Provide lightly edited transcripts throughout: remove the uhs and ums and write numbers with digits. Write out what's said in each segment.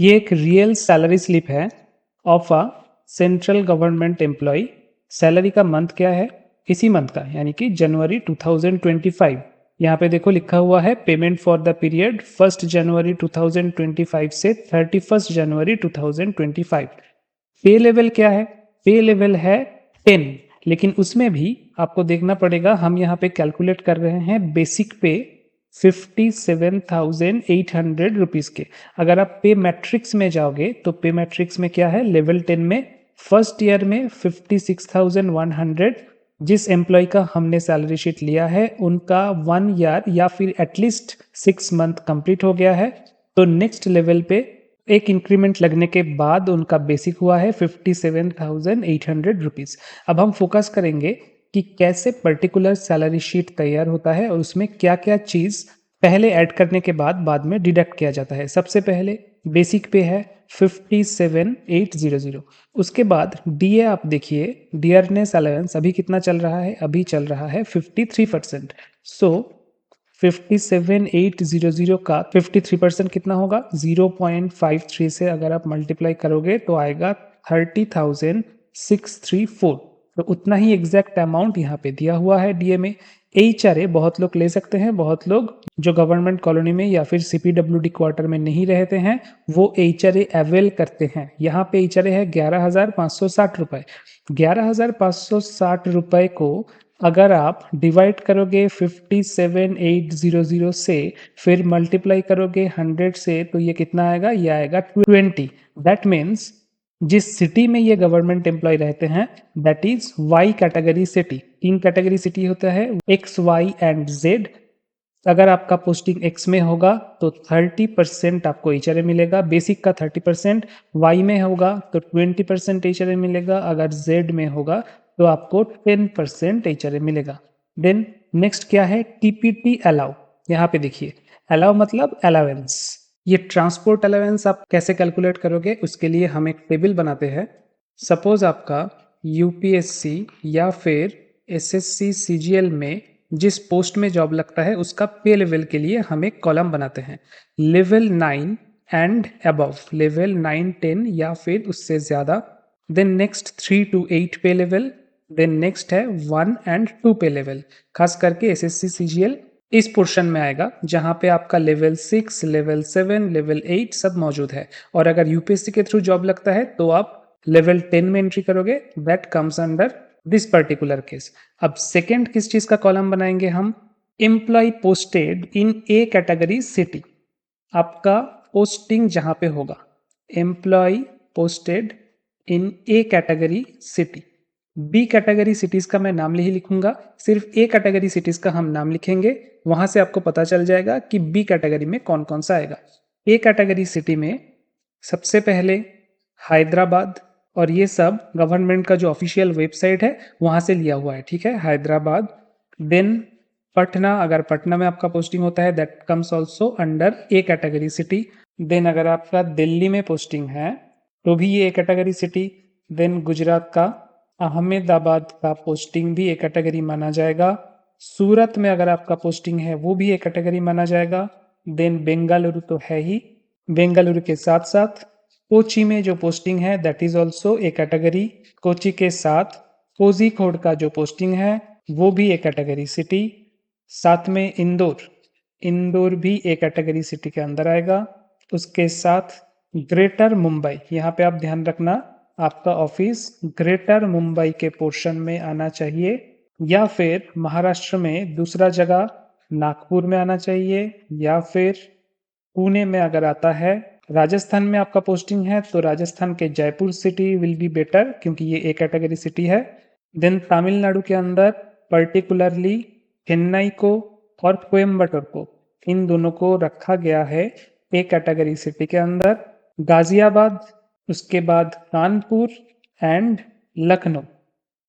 ये एक real salary slip है of a central government employee. Salary का मंथ क्या है? इसी मंथ का, यानी कि जनवरी 2025। यहाँ पे देखो लिखा हुआ है पेमेंट फॉर द पीरियड 1 जनवरी 2025 से 31 जनवरी 2025। पे लेवल क्या है? पे लेवल है 10, लेकिन उसमें भी आपको देखना पड़ेगा। हम यहाँ पे कैलकुलेट कर रहे हैं बेसिक पे 57,800 रुपीज़ के। अगर आप पे मैट्रिक्स में जाओगे तो पे मैट्रिक्स में क्या है? लेवल 10 में फर्स्ट ईयर में 56,100। जिस एम्प्लॉय का हमने सैलरी शीट लिया है उनका 1 ईयर या फिर एटलीस्ट 6 मंथ कंप्लीट हो गया है, तो नेक्स्ट लेवल पे एक इंक्रीमेंट लगने के बाद उनका बेसिक हुआ है 57,800 रुपीज़। अब हम फोकस करेंगे कि कैसे पर्टिकुलर सैलरी शीट तैयार होता है और उसमें क्या क्या चीज़ पहले ऐड करने के बाद में डिडक्ट किया जाता है। सबसे पहले बेसिक पे है 57,800। उसके बाद डीए आप देखिए, डियरनेस अलाउंस अभी कितना चल रहा है? अभी चल रहा है 53%। सो 57,800 का 53% कितना होगा? 0.53 से अगर आप मल्टीप्लाई करोगे तो आएगा 30,634। तो उतना ही एग्जैक्ट अमाउंट यहाँ पे दिया हुआ है डीए में। एचआरए बहुत लोग ले सकते हैं, बहुत लोग जो गवर्नमेंट कॉलोनी में या फिर सीपीडब्ल्यूडी क्वार्टर में नहीं रहते हैं वो एचआरए अवेल करते हैं। यहाँ पे एचआरए है 11,560 रुपए। 11,560 रुपए को अगर आप डिवाइड करोगे 57,800 से, फिर मल्टीप्लाई करोगे 100 से, तो ये कितना आएगा? ये आएगा 20। दैट मीन्स जिस सिटी में ये गवर्नमेंट एम्प्लॉय रहते हैं that is Y category city. 3 category city होता है, एक्स, वाई एंड जेड। अगर आपका पोस्टिंग एक्स में होगा तो 30% आपको एचआरए मिलेगा, बेसिक का 30%। वाई में होगा तो 20% एचआरए मिलेगा, अगर जेड में होगा तो आपको 10% एचआरए मिलेगा। देन नेक्स्ट क्या है? TPT allow. यहाँ पे देखिए, अलाउ मतलब अलाउंस। ये ट्रांसपोर्ट अलाउंस आप कैसे कैलकुलेट करोगे? उसके लिए हम एक टेबल बनाते हैं। सपोज आपका यूपीएससी या फिर एसएससी सीजीएल में जिस पोस्ट में जॉब लगता है उसका पे लेवल के लिए हम एक कॉलम बनाते हैं। लेवल 9 एंड अबव, लेवल 9, 10 या फिर उससे ज़्यादा। देन नेक्स्ट 3 to 8 पे लेवल। देन नेक्स्ट है 1 एंड 2 पे लेवल। खास करके एसएससी सीजीएल इस पोर्शन में आएगा जहां पे आपका लेवल 6, लेवल 7, लेवल 8 सब मौजूद है। और अगर यूपीएससी के थ्रू जॉब लगता है तो आप लेवल 10 में एंट्री करोगे, that comes under this particular case. अब सेकेंड किस चीज का कॉलम बनाएंगे हम? Employee posted in A category city. आपका पोस्टिंग जहां पे होगा, employee posted in A category city. B category cities का मैं नाम नहीं लिखूंगा, सिर्फ ए कैटेगरी सिटीज का हम नाम लिखेंगे। वहां से आपको पता चल जाएगा कि बी कैटेगरी में कौन कौन सा आएगा। ए कैटेगरी सिटी में सबसे पहले हैदराबाद, और ये सब गवर्नमेंट का जो ऑफिशियल वेबसाइट है वहां से लिया हुआ है, ठीक है, हैदराबाद। देन पटना, अगर पटना में आपका पोस्टिंग होता है that comes also under A category city. Then अगर आपका दिल्ली में पोस्टिंग है तो भी ये A category city. Then Gujarat का अहमदाबाद का पोस्टिंग भी ए कैटेगरी माना जाएगा। सूरत में अगर आपका पोस्टिंग है वो भी ए कैटेगरी माना जाएगा। देन बेंगलुरु तो है ही, बेंगलुरु के साथ साथ कोची में जो पोस्टिंग है that is also A category. Kochi के साथ कोझिकोड का जो पोस्टिंग है वो भी ए कैटेगरी सिटी। साथ में इंदौर, इंदौर भी ए कैटेगरी सिटी के अंदर आएगा। उसके साथ ग्रेटर मुंबई, यहाँ पे आप ध्यान रखना आपका ऑफिस ग्रेटर मुंबई के पोर्शन में आना चाहिए, या फिर महाराष्ट्र में दूसरा जगह नागपुर में आना चाहिए, या फिर पुणे में अगर आता है। राजस्थान में आपका पोस्टिंग है तो राजस्थान के Jaipur city will be better क्योंकि ये ए कैटेगरी सिटी है। देन तमिलनाडु के अंदर पर्टिकुलरली चेन्नई को और कोयम्बटूर को, इन दोनों को रखा गया है ए कैटेगरी सिटी के अंदर। गाजियाबाद, उसके बाद कानपुर एंड लखनऊ,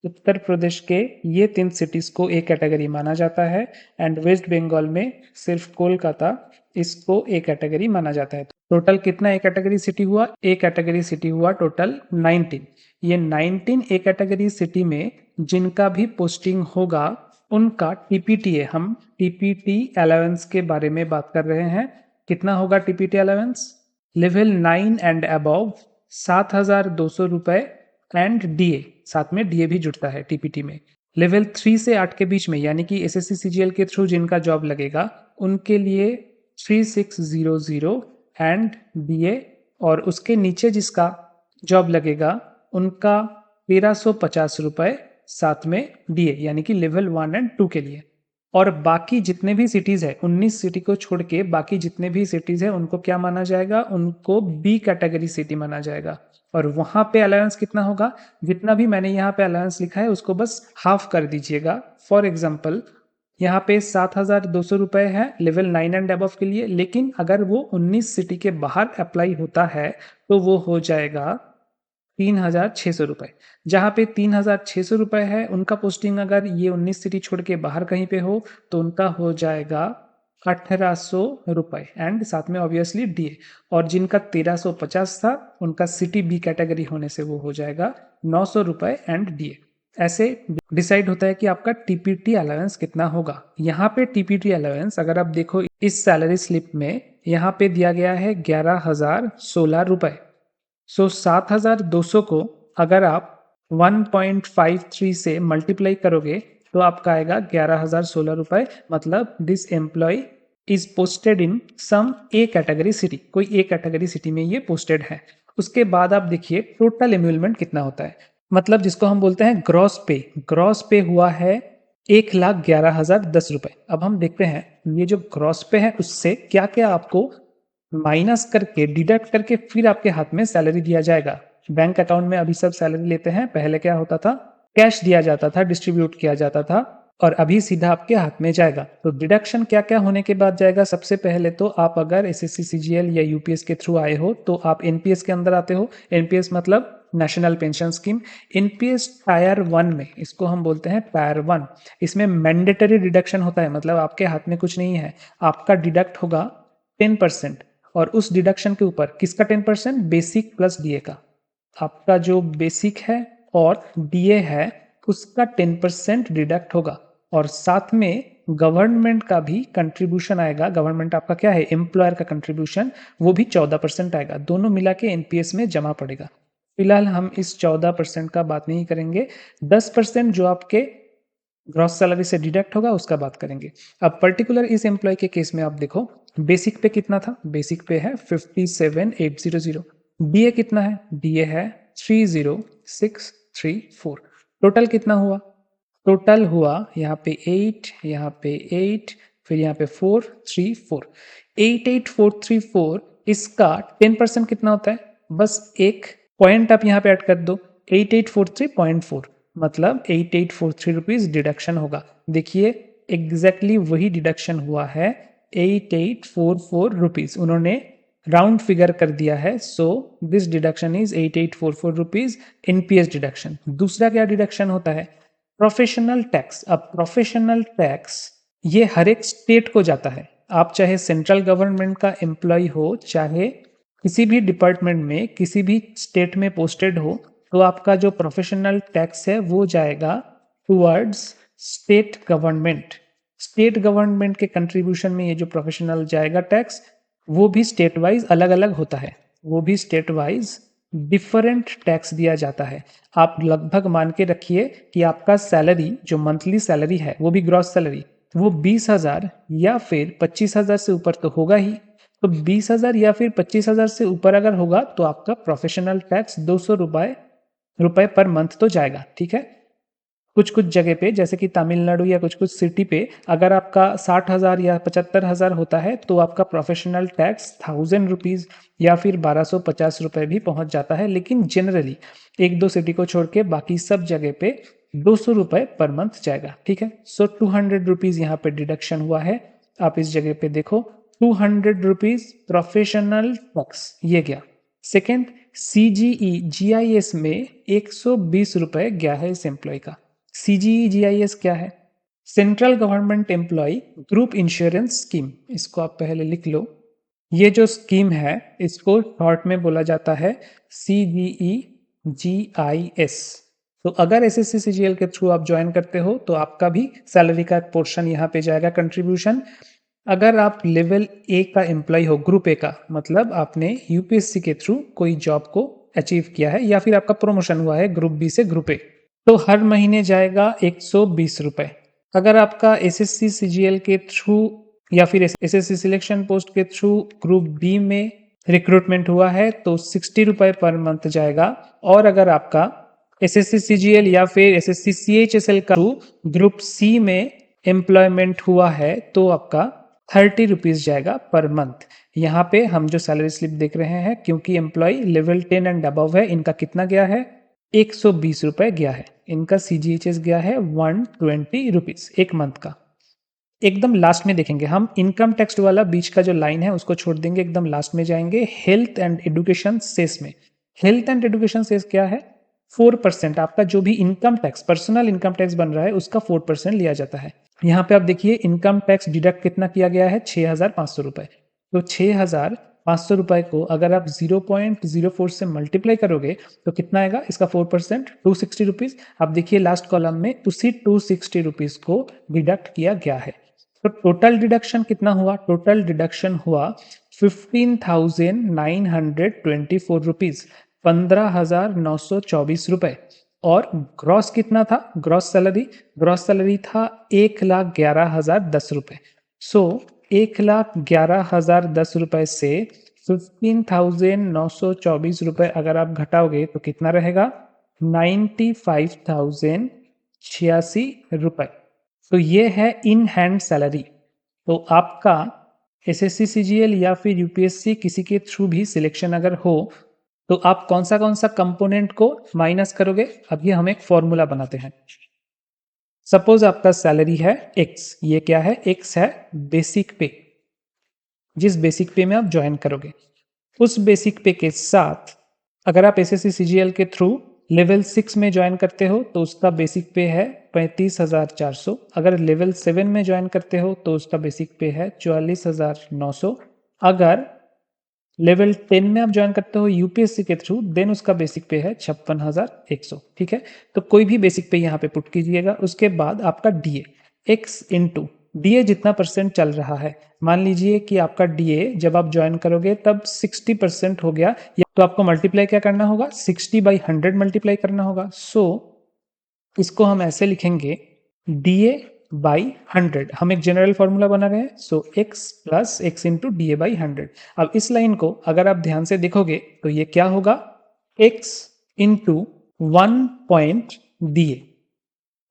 उत्तर प्रदेश के ये 3 सिटीज को ए कैटेगरी माना जाता है। एंड वेस्ट बंगाल में सिर्फ कोलकाता इसको ए कैटेगरी माना जाता है। टोटल कितना ए कैटेगरी सिटी हुआ? ए कैटेगरी सिटी हुआ टोटल 19। ये 19 ए कैटेगरी सिटी में जिनका भी पोस्टिंग होगा उनका टीपीटी है। हम टीपीटी अलाउंस के बारे में बात कर रहे हैं। कितना होगा TPT allowance? Level 9 and above 7,200 रुपए एंड डीए, साथ में डीए भी जुड़ता है टीपीटी में। लेवल 3 से 8 के बीच में यानी कि एसएससी सीजीएल के थ्रू जिनका जॉब लगेगा उनके लिए 3600 एंड डीए, और उसके नीचे जिसका जॉब लगेगा उनका 1350 रुपए साथ में डीए, यानी कि लेवल 1 एंड 2 के लिए। और बाकी जितने भी सिटीज है, 19 सिटी को छोड़ के बाकी जितने भी सिटीज है उनको क्या माना जाएगा, उनको बी कैटेगरी सिटी माना जाएगा। और वहां पे अलाउंस कितना होगा, जितना भी मैंने यहाँ पे अलाउंस लिखा है उसको बस हाफ कर दीजिएगा। फॉर एग्जाम्पल यहाँ पे 7,200 रुपए है लेवल 9 एंड अबव के लिए, लेकिन अगर वो 19 सिटी के बाहर अप्लाई होता है तो वो हो जाएगा 3,600 रुपए। जहाँ पे 3,600 रुपए है उनका पोस्टिंग अगर ये 19 सिटी छोड़ के बाहर कहीं पे हो तो उनका हो जाएगा 1,800 रुपए एंड साथ में ऑब्वियसली डीए। और जिनका 1,350 था उनका सिटी बी कैटेगरी होने से वो हो जाएगा 900 रुपए एंड डीए। ऐसे डिसाइड होता है कि आपका टीपीटी अलाउंस कितना होगा। यहाँ पे टीपीटी अलाउंस अगर आप देखो इस सैलरी स्लिप में यहाँ पे दिया गया है 11,016 रुपए। सो 7,200 को अगर आप 1.53 से मल्टीप्लाई करोगे तो आपका आएगा 11,016 रुपए। मतलब this employee is posted in some A category city, कोई ए कैटेगरी सिटी में ये पोस्टेड है। उसके बाद आप देखिए टोटल एम्यूलमेंट कितना होता है, मतलब जिसको हम बोलते हैं ग्रॉस पे हुआ है 1,11,010 रुपए। अब हम देखते हैं ये जो ग्रॉस पे है उससे क्या क्या आपको माइनस करके डिडक्ट करके फिर आपके हाथ में सैलरी दिया जाएगा। बैंक अकाउंट में अभी सब सैलरी लेते हैं, पहले क्या होता था कैश दिया जाता था, डिस्ट्रीब्यूट किया जाता था, और अभी सीधा आपके हाथ में जाएगा। तो डिडक्शन क्या क्या होने के बाद जाएगा, सबसे पहले तो आप अगर एसएससी सीजीएल या यूपीएस के थ्रू आए हो तो आप एनपीएस के अंदर आते हो। एनपीएस मतलब national pension scheme. NPS tyre 1 में, इसको हम बोलते हैं टायर 1, इसमें मैंडेटरी डिडक्शन होता है, मतलब आपके हाथ में कुछ नहीं है, आपका डिडक्ट होगा 10%। और उस डिडक्शन के ऊपर किसका 10%, बेसिक प्लस डीए का। आपका जो बेसिक है और डीए है उसका 10% डिडक्ट होगा, और साथ में गवर्नमेंट का भी कंट्रीब्यूशन आएगा। गवर्नमेंट आपका क्या है, एम्प्लॉयर का कंट्रीब्यूशन, वो भी 14% आएगा। दोनों मिला के एनपीएस में जमा पड़ेगा। फिलहाल हम इस 14% का बात नहीं करेंगे, 10% जो आपके ग्रॉस सैलरी से डिडक्ट होगा उसका बात करेंगे। अब पर्टिकुलर इस एम्प्लॉय के केस में आप देखो बेसिक पे कितना था, बेसिक पे है 57,800। डीए कितना है, डीए है 30,634। टोटल कितना हुआ, टोटल हुआ यहाँ पे 8, यहाँ पे 8, फिर यहाँ पे 434, 88,434। इसका 10% कितना होता है, बस एक पॉइंट आप यहाँ पे ऐड कर दो, 8843.4, मतलब 8843 रुपीज डिडक्शन होगा। देखिए एग्जैक्टली वही डिडक्शन हुआ है, 8844 रुपीज उन्होंने राउंड फिगर कर दिया है। So this deduction is 8844 rupees NPS deduction. दूसरा क्या डिडक्शन होता है, प्रोफेशनल टैक्स। अब प्रोफेशनल टैक्स ये हर एक स्टेट को जाता है। आप चाहे सेंट्रल गवर्नमेंट का एम्प्लॉय हो, चाहे किसी भी डिपार्टमेंट में किसी भी स्टेट में पोस्टेड हो, तो आपका जो प्रोफेशनल टैक्स है वो जाएगा towards state government. State government के कंट्रीब्यूशन में ये जो प्रोफेशनल जाएगा टैक्स, वो भी स्टेट वाइज अलग अलग होता है, वो भी स्टेट वाइज डिफरेंट टैक्स दिया जाता है। आप लगभग मान के रखिए कि आपका सैलरी जो मंथली सैलरी है वो भी ग्रॉस सैलरी, वो 20,000 या फिर 25,000 से ऊपर तो होगा ही। तो 20,000 या फिर 25,000 से ऊपर अगर होगा तो आपका प्रोफेशनल टैक्स 200 रुपए पर मंथ तो जाएगा। ठीक है, कुछ कुछ जगह पे जैसे कि तमिलनाडु या कुछ कुछ सिटी पे अगर आपका 60,000 या 75,000 होता है तो आपका प्रोफेशनल टैक्स 1,000 रुपीज या फिर 1,250 रुपए भी पहुंच जाता है। लेकिन जनरली एक दो सिटी को छोड़ के बाकी सब जगह पे 200 रुपए पर मंथ जाएगा। ठीक है, सो 200 रुपीज यहाँ पे डिडक्शन हुआ है। आप इस जगह पे देखो 200 रुपीज प्रोफेशनल टैक्स ये गया। सेकेंड, सीजीई जीआईएस में 120 रुपए गया है इस एम्प्लॉय का। सीजीई जीआईएस क्या है, central government employee group insurance scheme, इसको आप पहले लिख लो। ये जो स्कीम है इसको शॉर्ट में बोला जाता है सीजीई जीआईएस। तो अगर एसएससी सीजीएल के थ्रू आप ज्वाइन करते हो तो आपका भी सैलरी का पोर्शन यहाँ पे जाएगा कंट्रीब्यूशन। अगर आप लेवल ए का एम्प्लॉय हो, ग्रुप ए का, मतलब आपने यूपीएससी के थ्रू कोई जॉब को अचीव किया है या फिर आपका प्रमोशन हुआ है ग्रुप बी से ग्रुप ए, तो हर महीने जाएगा 120 रुपए। अगर आपका एसएससी सीजीएल के थ्रू या फिर एसएससी सिलेक्शन पोस्ट के थ्रू ग्रुप बी में रिक्रूटमेंट हुआ है तो 60 रुपए पर मंथ जाएगा। और अगर आपका एसएससी सीजीएल या फिर एसएससी सीएचएसएल का थ्रू ग्रुप सी में एम्प्लॉयमेंट हुआ है तो आपका 30 रुपीज जाएगा पर मंथ। यहाँ पे हम जो सैलरी स्लिप देख रहे हैं, क्योंकि एम्प्लॉय लेवल 10 एंड अबव है, इनका कितना गया है, 120 रुपए गया है। इनका सीजीएचएस गया है 120 रुपीज एक मंथ का। एकदम लास्ट में देखेंगे हम, इनकम टैक्स वाला बीच का जो लाइन है उसको छोड़ देंगे, एकदम लास्ट में जाएंगे हेल्थ एंड एजुकेशन सेस में। हेल्थ एंड एजुकेशन सेस क्या है, 4%। आपका जो भी income tax, personal income tax बन रहा है उसका 4% लिया जाता है। यहाँ पे आप देखिए इनकम टैक्स डिडक्ट कितना किया गया है, 6,500 रुपए। तो 6,500 रुपए को अगर आप 0.04 से मल्टीप्लाई करोगे तो कितना आएगा, इसका 4% 260 रुपीज। आप देखिए लास्ट कॉलम में उसी 260 रुपीज को डिडक्ट किया गया है। तो टोटल डिडक्शन कितना हुआ, टोटल डिडक्शन हुआ 15,924 रुपीज, 15,924 रुपए। और ग्रॉस कितना था, ग्रॉस सैलरी था 1,11,010 रुपए। सो 1,11,010 रुपए से 15,924 रुपए अगर आप घटाओगे तो कितना रहेगा, 95,086 रुपए। तो ये है इन हैंड सैलरी। तो आपका एसएससी सीजीएल या फिर यूपीएससी किसी के थ्रू भी सिलेक्शन अगर हो तो आप कौन सा कंपोनेंट को माइनस करोगे। अब ये हम एक फॉर्मूला बनाते हैं। सपोज आपका सैलरी है एक्स, ये क्या है, एक्स है बेसिक पे, जिस बेसिक पे में आप ज्वाइन करोगे उस बेसिक पे के साथ अगर आप एसएससी सीजीएल के थ्रू लेवल 6 में ज्वाइन करते हो तो उसका बेसिक पे है 35,400। अगर लेवल 7 में ज्वाइन करते हो तो उसका बेसिक पे है 44,900। अगर लेवल 10 में आप ज्वाइन करते हो यूपीएससी के थ्रू देन उसका बेसिक पे है 56,100। ठीक है, तो कोई भी बेसिक पे यहाँ पे पुट कीजिएगा। उसके बाद आपका डीए एक्स इंटू डीए जितना परसेंट चल रहा है, मान लीजिए कि आपका डीए जब आप ज्वाइन करोगे तब 60% हो गया, या तो आपको मल्टीप्लाई क्या करना होगा, 60/100 मल्टीप्लाई करना होगा। सो इसको हम ऐसे लिखेंगे, डीए बाई 100। हम एक जनरल फॉर्मूला बना रहे हैं, so X plus X into DA by 100। अब इस लाइन को अगर आप ध्यान से देखोगे तो ये क्या होगा, x into 1 point DA.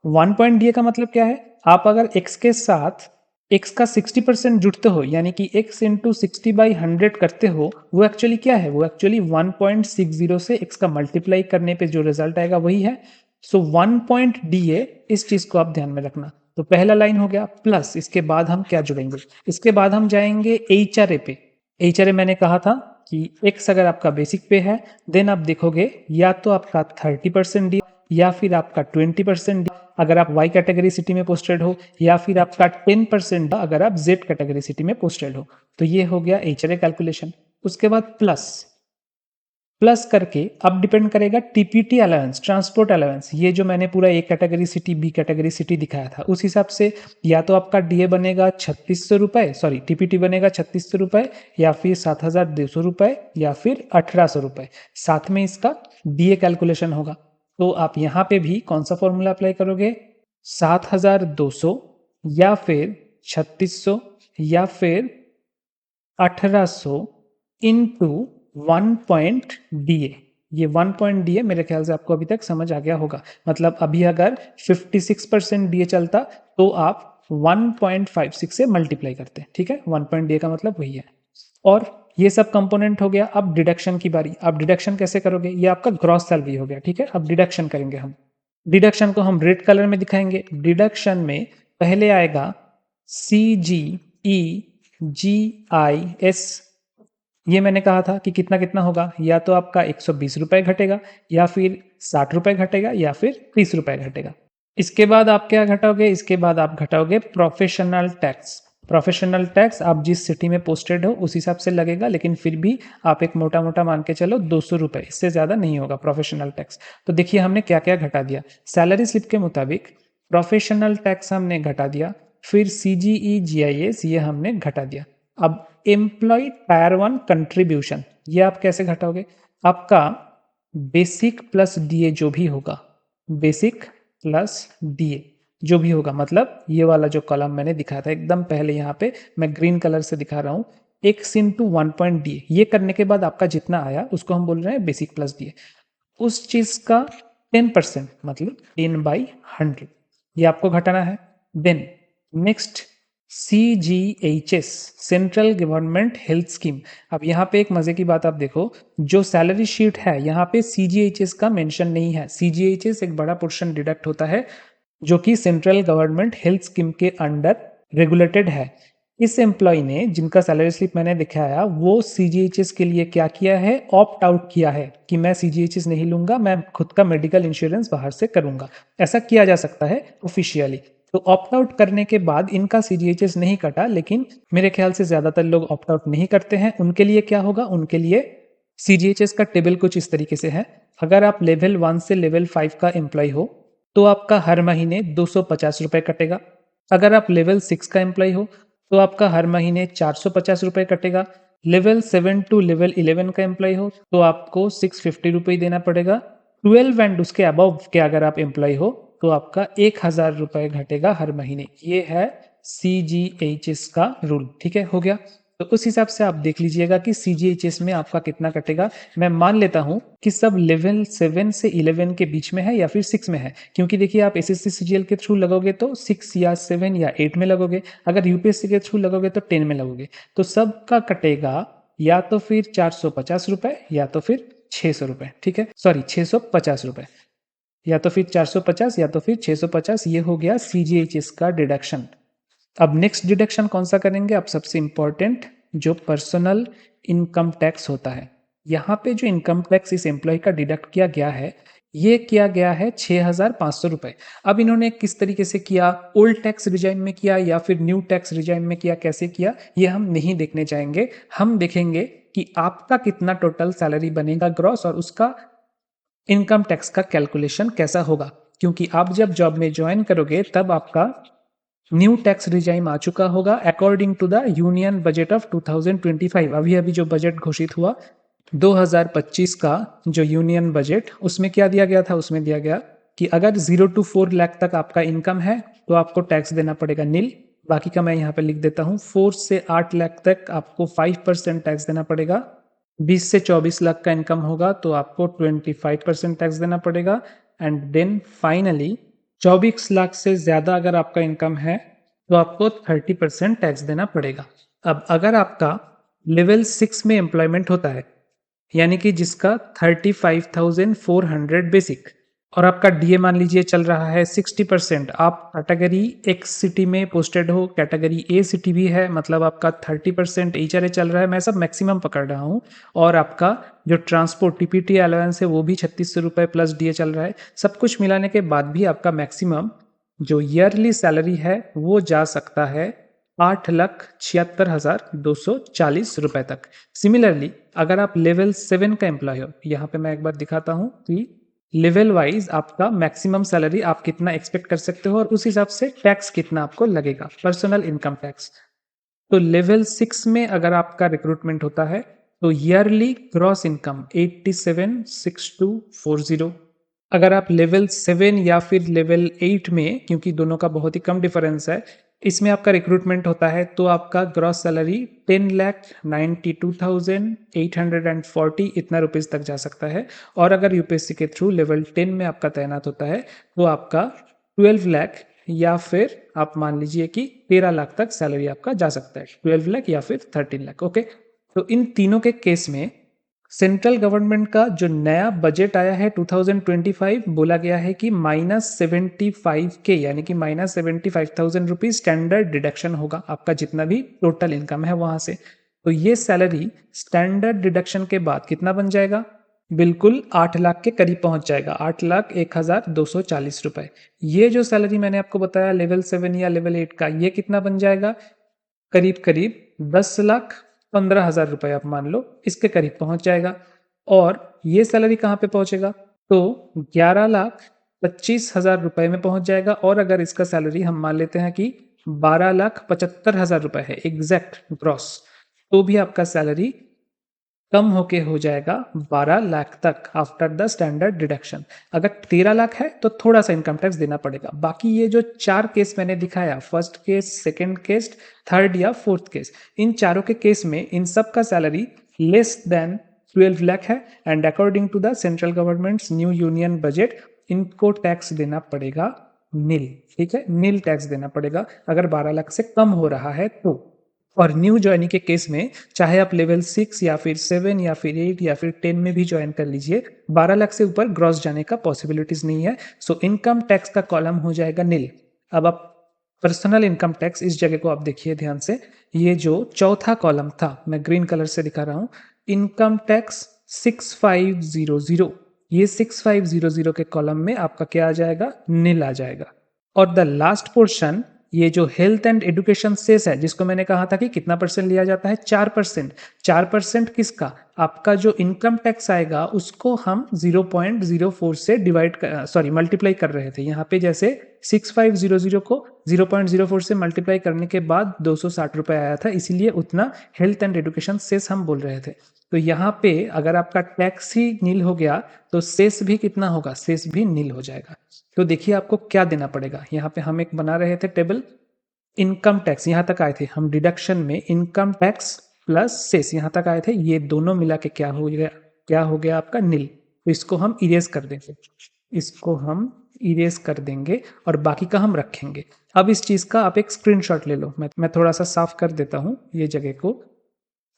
1 point DA का मतलब क्या है, आप अगर x के साथ x का 60% जुड़ते हो यानी कि x इंटू 60/100 करते हो, वो एक्चुअली क्या है, वो एक्चुअली 1.60 से x का मल्टीप्लाई करने पे जो रिजल्ट आएगा वही है। सो 1 पॉइंट डीए, इस चीज को आप ध्यान में रखना। तो पहला लाइन हो गया, प्लस इसके बाद हम क्या जुड़ेंगे, इसके बाद हम जाएंगे एचआरए पे। एचआरए मैंने कहा था कि x अगर आपका बेसिक पे है देन आप देखोगे या तो आपका 30% डी या फिर आपका 20% अगर आप वाई कैटेगरी सिटी में पोस्टेड हो, या फिर आपका 10% अगर आप जेड कैटेगरी सिटी में पोस्टेड हो। तो ये हो गया एचआरए कैलकुलेशन। उसके बाद प्लस करके अब डिपेंड करेगा टीपीटी अलाउंस, ट्रांसपोर्ट अलाउंस। ये जो मैंने पूरा A category city B category city दिखाया था उस हिसाब से या तो आपका डीए बनेगा 3600 रुपए, सॉरी टीपीटी बनेगा 3600 रुपए, या फिर 7,200 रुपए, या फिर 1,800 रुपए। साथ में इसका डीए कैलकुलेशन होगा। तो आप यहाँ पे भी कौन सा फॉर्मूला अप्लाई करोगे, 7,200 या फिर 3600 या फिर 1,800 इंटू 1 पॉइंट डीए। ये 1 पॉइंट डीए मेरे ख्याल से आपको अभी तक समझ आ गया होगा। मतलब अभी अगर 56% डीए चलता तो आप 1.56 से मल्टीप्लाई करते। ठीक है, 1 पॉइंट डीए का मतलब वही है। और ये सब कंपोनेंट हो गया। अब डिडक्शन की बारी। आप डिडक्शन कैसे करोगे, ये आपका ग्रॉस सैलरी हो गया। ठीक है, अब डिडक्शन करेंगे हम। डिडक्शन को हम रेड कलर में दिखाएंगे। डिडक्शन में पहले आएगा CGEGIS। ये मैंने कहा था कि कितना कितना होगा, या तो आपका 120 रुपए घटेगा, या फिर 60 रुपए घटेगा, या फिर 30 रुपए घटेगा। इसके बाद आप क्या घटाओगे, इसके बाद आप घटाओगे प्रोफेशनल टैक्स। प्रोफेशनल टैक्स आप जिस सिटी में पोस्टेड हो उस हिसाब से लगेगा, लेकिन फिर भी आप एक मोटा मोटा मान के चलो 200 रुपए, इससे ज्यादा नहीं होगा प्रोफेशनल टैक्स। तो देखिए हमने क्या क्या घटा दिया। सैलरी स्लिप के मुताबिक प्रोफेशनल टैक्स हमने घटा दिया फिर CGE GIS ये हमने घटा दिया। अब एम्प्लॉय टायर 1 कंट्रीब्यूशन ये आप कैसे घटाओगे? आपका बेसिक प्लस डीए जो भी होगा, बेसिक प्लस डीए जो भी होगा, मतलब ये वाला जो कॉलम मैंने दिखाया था एकदम पहले, यहाँ पे मैं ग्रीन कलर से दिखा रहा हूँ, x इंटू 1.DA, ये करने के बाद आपका जितना आया उसको हम बोल रहे हैं बेसिक प्लस डीए। उस चीज का 10% मतलब 10/100 ये आपको घटाना है। Then next CGHS central government health scheme. अब यहाँ पे एक मजे की बात आप देखो, जो सैलरी शीट है यहाँ पे CGHS का मेंशन नहीं है। CGHS एक बड़ा पोर्शन डिडक्ट होता है जो कि सेंट्रल गवर्नमेंट हेल्थ स्कीम के अंडर रेगुलेटेड है। इस एम्प्लॉय ने, जिनका सैलरी स्लिप मैंने दिखाया, वो CGHS के लिए क्या किया है, ऑप्ट आउट किया है कि मैं CGHS नहीं लूंगा, मैं खुद का मेडिकल इंश्योरेंस बाहर से करूंगा। ऐसा किया जा सकता है ऑफिशियली। तो ऑप्ट आउट करने के बाद इनका CGHS नहीं कटा, लेकिन मेरे ख्याल से ज्यादातर लोग ऑप्ट आउट नहीं करते हैं। उनके लिए क्या होगा, उनके लिए CGHS का टेबल कुछ इस तरीके से है। अगर आप लेवल 1 से लेवल 5 का एम्प्लॉय हो तो आपका हर महीने 250 रुपए कटेगा। अगर आप लेवल 6 का एम्प्लॉय हो तो आपका हर महीने 450 रुपए कटेगा। लेवल 7 टू लेवल 11 का एम्प्लॉय हो तो आपको 650 रुपये देना पड़ेगा। 12 एंड उसके अबव के अगर आप एम्प्लॉय हो तो आपका 1000 रुपये घटेगा हर महीने। ये है CGHS का रूल। ठीक है, हो गया। तो उस हिसाब से आप देख लीजिएगा कि CGHS में आपका कितना कटेगा। मैं मान लेता हूं कि सब लेवल 7 से 11 के बीच में है या फिर 6 में है, क्योंकि देखिए आप SSC CGL के थ्रू लगोगे तो 6 या 7 या 8 में लगोगे, अगर UPSC के थ्रू लगोगे तो 10 में लगोगे। तो सबका कटेगा या तो फिर 450 रुपए या तो फिर 600 रुपए। ठीक है, सॉरी 650 रुपए, या तो फिर 450 या तो फिर 650। ये हो गया CGHS का डिडक्शन। अब नेक्स्ट डिडक्शन कौन सा करेंगे? अब सबसे इंपॉर्टेंट जो पर्सनल इनकम टैक्स होता है, यहाँ पे जो इनकम टैक्स इस एम्प्लॉय का डिडक्ट किया गया है, ये किया गया है 6,500 रुपए। अब इन्होंने किस तरीके से किया, ओल्ड टैक्स रिजाइम में किया या फिर न्यू टैक्स रिजाइम में किया, कैसे किया, ये हम नहीं देखने जाएंगे। हम देखेंगे कि आपका कितना टोटल सैलरी बनेगा ग्रॉस और उसका इनकम टैक्स का कैलकुलेशन कैसा होगा। क्योंकि आप जब जॉब में ज्वाइन करोगे तब आपका न्यू टैक्स रिजाइम आ चुका होगा according to the union budget of 2025। अभी अभी जो बजट घोषित हुआ 2025 का जो यूनियन बजट, उसमें क्या दिया गया था, उसमें दिया गया कि अगर 0 to 4 लाख तक आपका इनकम है तो आपको टैक्स देना पड़ेगा नील। बाकी का मैं यहाँ पे लिख देता हूँ। 4 से 8 लाख तक आपको 5% टैक्स देना पड़ेगा। 20 से 24 लाख का इनकम होगा तो आपको 25% टैक्स देना पड़ेगा। एंड देन फाइनली 24 लाख से ज़्यादा अगर आपका इनकम है तो आपको 30% टैक्स देना पड़ेगा। अब अगर आपका लेवल 6 में एम्प्लॉयमेंट होता है, यानी कि जिसका 35,400 बेसिक, और आपका डीए मान लीजिए चल रहा है 60%, आप कैटेगरी एक्स सिटी में पोस्टेड हो, कैटेगरी ए सिटी भी है, मतलब आपका 30% HRA चल रहा है, मैं सब मैक्सिमम पकड़ रहा हूँ, और आपका जो ट्रांसपोर्ट TPT अलाउंस है वो भी 3600 रुपये प्लस डीए चल रहा है। सब कुछ मिलाने के बाद भी आपका मैक्सिमम जो ईयरली सैलरी है वो जा सकता है 8,76,240 रुपए तक। सिमिलरली अगर आप लेवल 7 का एम्प्लॉय हो, यहाँ पे मैं एक बार दिखाता हूँ कि लेवल वाइज आपका मैक्सिमम सैलरी आप कितना एक्सपेक्ट कर सकते हो और उस हिसाब से टैक्स कितना आपको लगेगा, पर्सनल इनकम टैक्स। तो लेवल 6 में अगर आपका रिक्रूटमेंट होता है तो ईयरली ग्रॉस इनकम 87,6240। अगर आप लेवल 7 या फिर लेवल 8 में, क्योंकि दोनों का बहुत ही कम डिफरेंस है, इसमें आपका रिक्रूटमेंट होता है तो आपका ग्रॉस सैलरी 10,92,840 इतना रुपीज़ तक जा सकता है। और अगर यूपीएससी के थ्रू लेवल 10 में आपका तैनात होता है तो आपका 12 लाख या फिर आप मान लीजिए कि 13 लाख तक सैलरी आपका जा सकता है, 12 लाख या फिर 13 लाख। ओके, तो इन तीनों के केस में सेंट्रल गवर्नमेंट का जो नया बजट आया है 2025, बोला गया है कि -75K यानी कि -75,000 रुपीज स्टैंडर्ड डिडक्शन होगा आपका जितना भी टोटल इनकम है वहां से। तो ये सैलरी स्टैंडर्ड डिडक्शन के बाद कितना बन जाएगा, बिल्कुल 8 लाख के करीब पहुंच जाएगा, 8,01,240 रुपए। ये जो सैलरी मैंने आपको बताया लेवल 7 या लेवल 8 का, ये कितना बन जाएगा, करीब करीब 10,15,000 रुपए आप मान लो, इसके करीब पहुंच जाएगा। और ये सैलरी कहाँ पे पहुंचेगा, तो 11,25,000 रुपए में पहुंच जाएगा। और अगर इसका सैलरी हम मान लेते हैं कि 12,75,000 रुपए है एग्जैक्ट ग्रॉस, तो भी आपका सैलरी कम होके हो जाएगा 12 लाख तक आफ्टर द स्टैंडर्ड डिडक्शन। अगर 13 लाख है तो थोड़ा सा इनकम टैक्स देना पड़ेगा। बाकी ये जो 4 केस मैंने दिखाया, first case, second case, third या फोर्थ केस, इन चारों के केस में इन सब का सैलरी लेस देन 12 लाख है and according to the central governments new union budget इनको टैक्स देना पड़ेगा नील। ठीक है, नील टैक्स देना पड़ेगा अगर 12 लाख से कम हो रहा है तो। और न्यू ज्वाइनिंग के केस में चाहे आप लेवल 6 या फिर 7 या फिर 8 या फिर 10 में भी ज्वाइन कर लीजिए, 12 लाख से ऊपर ग्रॉस जाने का पॉसिबिलिटीज नहीं है। सो इनकम टैक्स का कॉलम हो जाएगा नील। अब आप पर्सनल इनकम टैक्स, इस जगह को आप देखिए ध्यान से, ये जो चौथा कॉलम था मैं ग्रीन कलर से दिखा रहा हूं, इनकम टैक्स 6500, ये 6500 के कॉलम में आपका क्या आ जाएगा, नील आ जाएगा। और द लास्ट पोर्शन, ये जो हेल्थ एंड एजुकेशन सेस है, जिसको मैंने कहा था कि कितना परसेंट लिया जाता है, 4%। 4% किसका, आपका जो इनकम टैक्स आएगा उसको हम 0.04 से मल्टीप्लाई कर रहे थे। यहाँ पे जैसे 6500 को 0.04 से मल्टीप्लाई करने के बाद 260 रुपए आया था, इसीलिए उतना हेल्थ एंड एजुकेशन सेस हम बोल रहे थे। तो यहाँ पे अगर आपका टैक्स ही नील हो गया तो सेस भी कितना होगा, सेस भी नील हो जाएगा। तो देखिए आपको क्या देना पड़ेगा। यहाँ पे हम एक बना रहे थे टेबल, इनकम टैक्स यहाँ तक आए थे हम, डिडक्शन में इनकम टैक्स प्लस सेस यहाँ तक आए थे, ये दोनों मिला के क्या हो गया, क्या हो गया आपका नील। तो इसको हम इरेज कर देंगे, इसको हम इरेज कर देंगे और बाकी का हम रखेंगे। अब इस चीज का आप एक स्क्रीनशॉट ले लो, मैं थोड़ा सा साफ कर देता हूँ ये जगह को।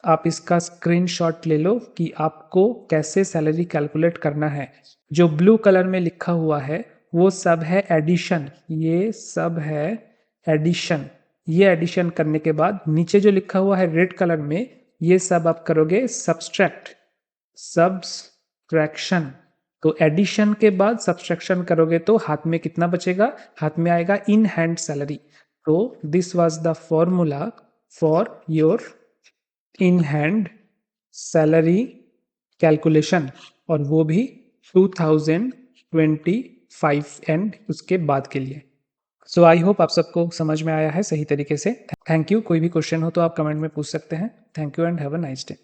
आप इसका स्क्रीनशॉट ले लो कि आपको कैसे सैलरी कैलकुलेट करना है। जो ब्लू कलर में लिखा हुआ है वो सब है एडिशन, ये सब है एडिशन। ये एडिशन करने के बाद नीचे जो लिखा हुआ है रेड कलर में, ये सब आप करोगे सब्सट्रैक्ट, सब्सट्रैक्शन। तो एडिशन के बाद सब्सट्रैक्शन करोगे तो हाथ में कितना बचेगा, हाथ में आएगा इन हैंड सैलरी। तो this was the formula for your in hand salary calculation, और वो भी 2025 एंड उसके बाद के लिए। सो आई होप आप सबको समझ में आया है सही तरीके से। Thank you. कोई भी क्वेश्चन हो तो आप कमेंट में पूछ सकते हैं। Thank you and have a nice day.